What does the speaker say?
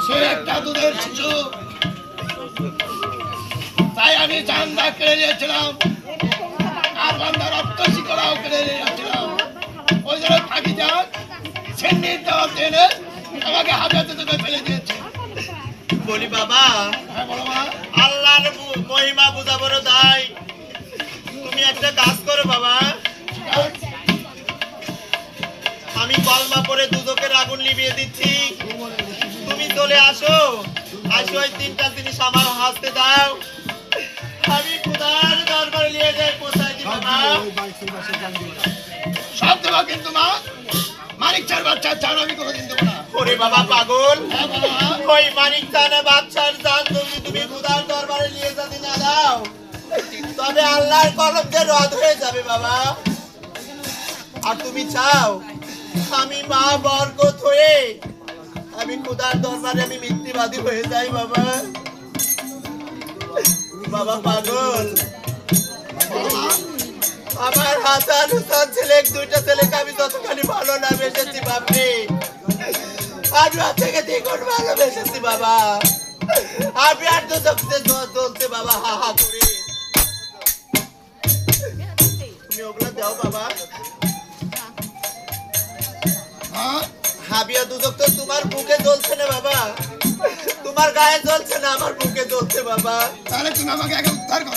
সে একটা দুধের শিশু, তাই আমি চান্দা কেড়ে নিয়েছিলাম আর বান্দার রক্ত শিকড়াও কেড়ে নিয়েছিলাম। ওই জন্য থাকি যাক সেন্নির দেওয়া টেনে আমাকে হাজাতে তোকে ফেলে দিয়েছে। বলি বাবা, হ্যাঁ বলো মা। আল্লাহর মহিমা বুঝা বড় দায়। তুমি একটা কাজ করো বাবা, আমি কলমা পরে দুদকের আগুন নিভিয়ে দিচ্ছি, তুমি চলে আসো। আসো, ওই তিনটা জিনিস আমার হাসতে দাও, আমি খোদার দরবারে নিয়ে যাই পৌঁছাই দিব মা। সব দেবো কিন্তু মা, মানিক চার বাচ্চা চান আমি কোনোদিন দেবো না। ওরে বাবা পাগল, হ্যাঁ বাবা। ওই মানিক চানা বাচ্চার জান যদি তুমি খোদার দরবারে নিয়ে যেতে না দাও, তবে আল্লাহর কলম যে রদ হয়ে যাবে বাবা। আর তুমি চাও আমি মা বরকত হয়ে আমি খোদার দরবারে আমি মিথ্যাবাদী হয়ে যাই বাবা। বাবা পাগল, আমার হাসান হুসান ছেলে, দুইটা ছেলেকে আমি যতখানি ভালো না বেসেছি বাপরে, আমি আর থেকে দ্বিগুণ ভালোবেসেছি বাবা। আমি আর তো সবচেয়ে চলছে বাবা হা হা করে। তুমি ওগুলা দাও বাবা। হ্যাঁ হাবিয়া দুদক তো তোমার বুকে জ্বলছে না বাবা, তোমার গায়ে জ্বলছে না, আমার বুকে জ্বলছে বাবা। তাহলে তুমি আমাকে আগে উদ্ধার করো।